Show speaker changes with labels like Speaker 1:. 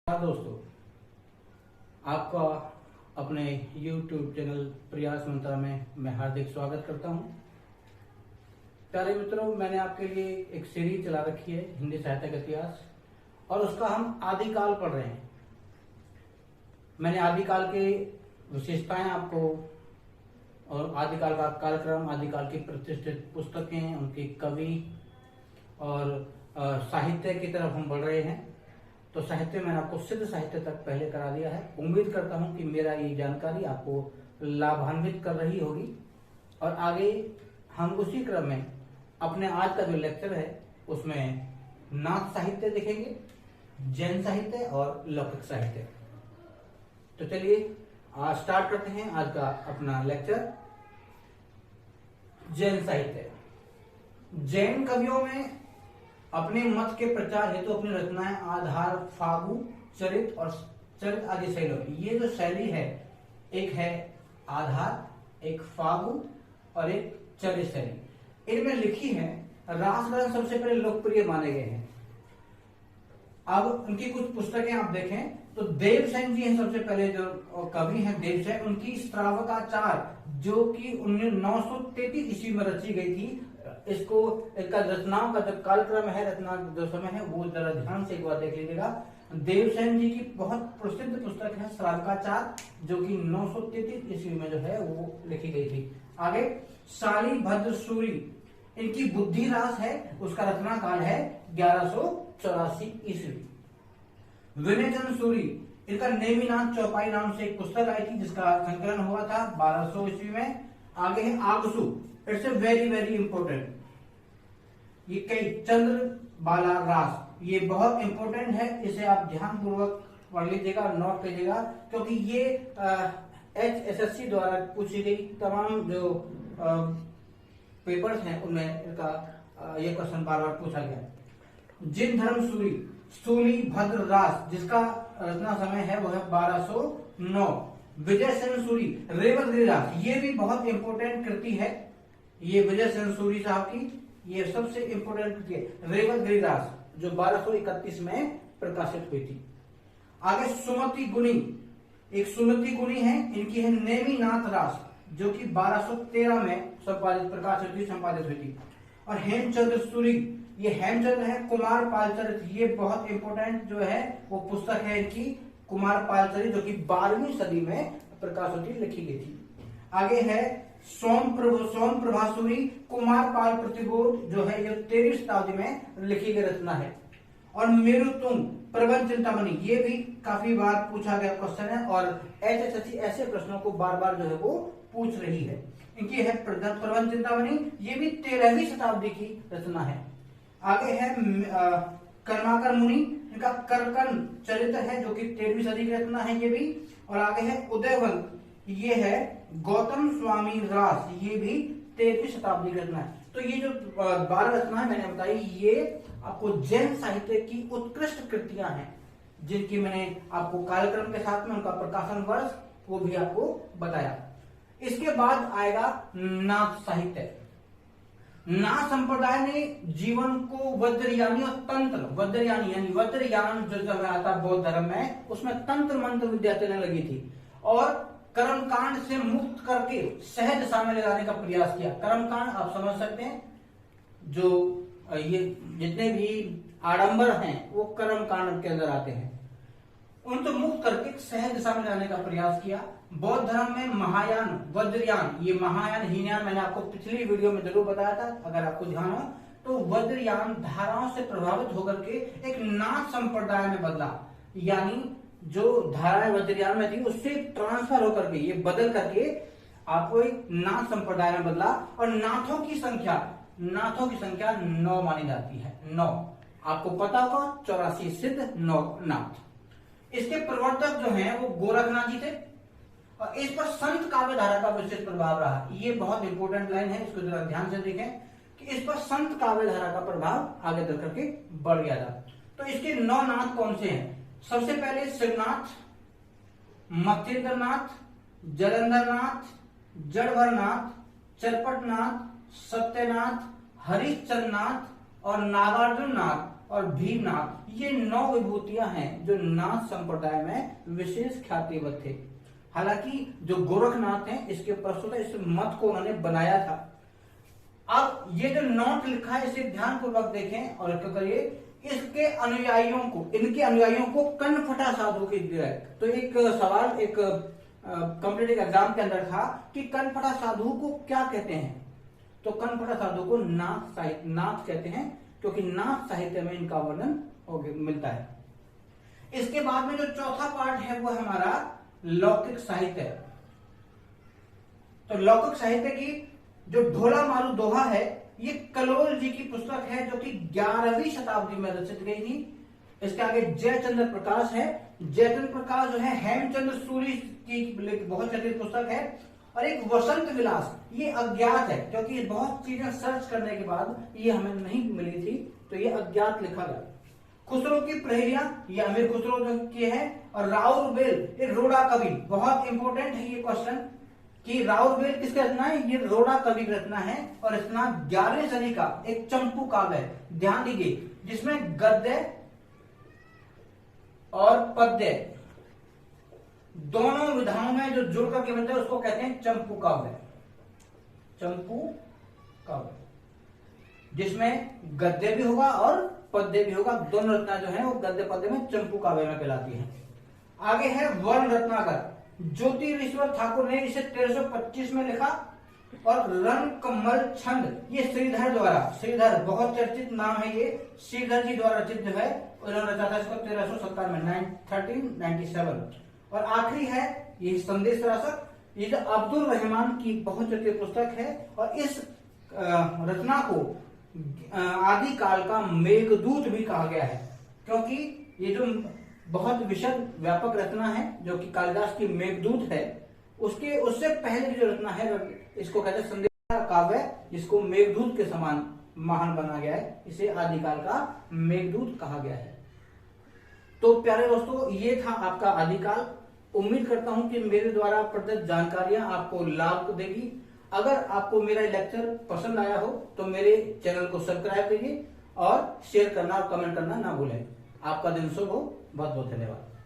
Speaker 1: हाँ दोस्तों, आपका अपने YouTube चैनल प्रयास मंत्रा में मैं हार्दिक स्वागत करता हूं। प्यारे मित्रों, मैंने आपके लिए एक सीरीज चला रखी है हिंदी साहित्य का इतिहास, और उसका हम आदिकाल पढ़ रहे हैं। मैंने आदिकाल के विशेषताएं आपको और आदिकाल का कालक्रम, आदिकाल की प्रतिष्ठित पुस्तकें, उनके कवि और साहित्य की तरफ हम बढ़ रहे हैं। तो साहित्य मैंने आपको सिद्ध साहित्य तक पहले करा दिया है। उम्मीद करता हूं कि मेरा ये जानकारी आपको लाभान्वित कर रही होगी, और आगे हम उसी क्रम में अपने आज का जो लेक्चर है उसमें नाथ साहित्य देखेंगे, जैन साहित्य और लौकिक साहित्य। तो चलिए आज स्टार्ट करते हैं आज का अपना लेक्चर। जैन साहित्य। जैन कवियों में अपने मत के प्रचार हेतु अपनी रचनाएं आधार, फागु, चरित और चरित आदि शैलियों, ये जो शैली है, एक है आधार, एक फागु और एक चरित शैली, इनमें लिखी है। रास ग्रंथ सबसे पहले लोकप्रिय माने गए हैं। अब उनकी कुछ पुस्तकें आप देखें तो देवसेन जी हैं सबसे पहले जो कवि हैं, देवसेन। उनकी श्रावकाचार जो कि 933 ईस्वी में रची गई थी। इसको इसका रचनाओं का जो कालक्रम है, रचना जो समय है, वो जरा ध्यान से एक बार देख लीजिएगा। देवसेन जी की बहुत प्रसिद्ध पुस्तक है श्रावकाचार, जो कि 933 ईस्वी में जो है वो लिखी गई थी। आगे शालीभद्र सूरी, इनकी बुद्धि रास है, उसका रचना काल है 1184 ईस्वी। विनय चंद्र सूरी, इनका नेमिनाथ चौपाई नाम से एक पुस्तक आई थी जिसका संकलन हुआ था 1200 ईस्वी में। आगे है आगसु, it's a very very important. ये कई चंद्र बाला रास, ये बहुत इंपॉर्टेंट है, इसे आप ध्यान पूर्वक पढ़ लीजिएगा, नोट कीजिएगा, क्योंकि ये HSSC द्वारा पूछी गई तमाम जो पेपर्स हैं उनमें इनका ये क्वेश्चन बार बार पूछा गया। जिन धर्म सूरी, सूली भद्र रास, जिसका रचना समय है वो है 1209। विजय सेन सूरी, रेवत गिरिरास, ये भी बहुत इंपॉर्टेंट कृति है। ये विजय सेन सूरी साहब की ये सबसे इंपॉर्टेंट कृति है, रेवत गिरिरास, जो 1231 में प्रकाशित हुई थी। आगे सुमति गुणी, एक सुमति गुणी है, इनकी है नेमिनाथ रास, जो कि 1213 में संपादित हुई थी। और हेमचंद्र सूरी, ये हेमचंद्र है, कुमार पालचरित, ये बहुत इंपॉर्टेंट जो है वो पुस्तक है इनकी, कुमार पालचरित, जो कि 12वीं सदी में प्रकाशित लिखी गई थी। आगे है सोम प्रभासूरी, कुमार पाल प्रतिबोध, जो है ये 13वीं शताब्दी में लिखी गई रचना है। और मेरुतुंग प्रबंध चिंतामणि, ये भी काफी बार पूछा गया क्वेश्चन है, और HSSC ऐसे प्रश्नों को बार बार जो है वो पूछ रही है। इनकी है प्रबंध चिंतामणि, ये भी 13वीं शताब्दी की रचना है। आगे है कर्माकर मुनि, इनका करकन चरित्र है, जो कि 13वीं सदी की रचना है ये भी। और आगे है उदयवंत, ये है गौतम स्वामी रास, ये भी 13वीं शताब्दी की रचना है। तो ये जो 12 रचनाएं मैंने बताई, ये आपको जैन साहित्य की उत्कृष्ट कृतियां हैं, जिनकी मैंने आपको कालक्रम के साथ में उनका प्रकाशन वर्ष वो भी आपको बताया। इसके बाद आएगा नाथ साहित्य। नाथ संप्रदाय ने जीवन को वज्रयानी और तंत्र, वज्रयानी यानी वज्रयान जो चल रहा था बौद्ध धर्म में, उसमें तंत्र मंत्र विद्या चलने लगी थी, और कर्मकांड से मुक्त करके सहज दशा में ले जाने का प्रयास किया। कर्मकांड आप समझ सकते हैं, जो ये जितने भी आडंबर हैं वो कर्मकांड के अंदर आते हैं, उनको मुक्त करके सहज दिशा में लाने का प्रयास किया। बौद्ध धर्म में महायान, वज्रयान, ये महायान हीनयान मैंने आपको पिछली वीडियो में जरूर बताया था, अगर आपको ध्यान हो तो। वज्रयान धाराओं से प्रभावित होकर के एक नाथ संप्रदाय में बदला, यानी जो धाराएं वज्रयान में थी उससे ट्रांसफर होकर के ये बदल करके आपको एक नाथ संप्रदाय में बदला। और नाथों की संख्या 9 मानी जाती है, 9। आपको पता होगा 84 सिद्ध, 9 नाथ। इसके प्रवर्तक जो हैं वो गोरखनाथ जी थे, और इस पर संत काव्य धारा का विशेष प्रभाव रहा। ये बहुत इंपॉर्टेंट लाइन है, इसको जरा ध्यान से देखें कि इस पर संत काव्य धारा का प्रभाव आगे चल करके बढ़ गया था। तो इसके 9 नाथ कौन से हैं? सबसे पहले शिवनाथ, मत्स्येंद्रनाथ, जलंधरनाथ, जड़भरनाथ, चरपटनाथ, सत्यनाथ, हरिश्चंद्रनाथ और नागार्जुन नाथ और भीमनाथ, ये 9 विभूतियां हैं जो नाथ संप्रदाय में विशेष ख्यातिवत थे। हालांकि जो गोरखनाथ हैं इसके प्रस्तुत इस मत को उन्होंने बनाया था। अब ये जो नोट लिखा है इसे ध्यानपूर्वक देखें और क्या करिए, इसके अनुयायियों को, इनके अनुयायियों को कनफटा साधु की है। तो एक सवाल एक कॉम्पिटिटिव एग्जाम के अंदर था कि कनफटा साधु को क्या कहते हैं, तो कनफटा साधु को नाथ कहते हैं, क्योंकि नाथ साहित्य में इनका वर्णन मिलता है। इसके बाद में जो चौथा पार्ट है वो हमारा लौकिक साहित्य। तो लौकिक साहित्य की जो ढोला मारू दोहा है, ये कलोल जी की पुस्तक है जो कि 11वीं शताब्दी में रचित गई थी। इसके आगे जयचंद्र प्रकाश है। जयचंद्र प्रकाश जो है हेमचंद्र सूरी की बहुत चर्चित पुस्तक है। और एक वसंत विलास, ये अज्ञात है क्योंकि बहुत चीजें सर्च करने के बाद ये हमें नहीं मिली थी, तो ये अज्ञात लिखा गया। खुसरो की प्रहरियां, ये अमीर खुसरो की है। और राउरबेल, ये रोड़ा कवि, बहुत इंपॉर्टेंट है ये क्वेश्चन कि राउरबेल किसकी रचना है, ये रोड़ा कवि की रचना है। और रचना 11वीं सदी का एक चंपू काव्य है, ध्यान दीजिए, जिसमें गद्य और पद्य दोनों विधाओं में जो जुड़ करके बनता है उसको कहते हैं चंपू काव्य। चंपू काव्य जिसमें गद्य भी होगा और पद्य भी होगा, दोनों रचना जो है वो गद्य पद्य में चंपू काव्य में कहलाती है। आगे है वर्ण रत्नाकर। ज्योतिरीश्वर ठाकुर ने इसे 1325 में लिखा। और रण कमल छंद, ये श्रीधर द्वारा, श्रीधर बहुत चर्चित नाम है, ये श्रीधर जी द्वारा रचित जो है उन्होंने रचा था इसको 1370 में 1397। और आखिरी है ये संदेश रासक, ये जो अब्दुल रहमान की बहुत चर्चित पुस्तक है। और इस रचना को आदिकाल का मेघदूत भी कहा गया है, क्योंकि ये जो बहुत विशद व्यापक रचना है जो कि कालिदास की मेघदूत है, उससे पहले की जो रचना है इसको कहते हैं संदेश काव्य, जिसको मेघदूत के समान महान बना गया है, इसे आदिकाल का मेघदूत कहा गया है। तो प्यारे दोस्तों, ये था आपका आदिकाल। उम्मीद करता हूं कि मेरे द्वारा प्रदत्त जानकारियां आपको लाभ देगी। अगर आपको मेरा लेक्चर पसंद आया हो तो मेरे चैनल को सब्सक्राइब करिए और शेयर करना और कमेंट करना ना भूलें। आपका दिन शुभ हो। बहुत बहुत धन्यवाद।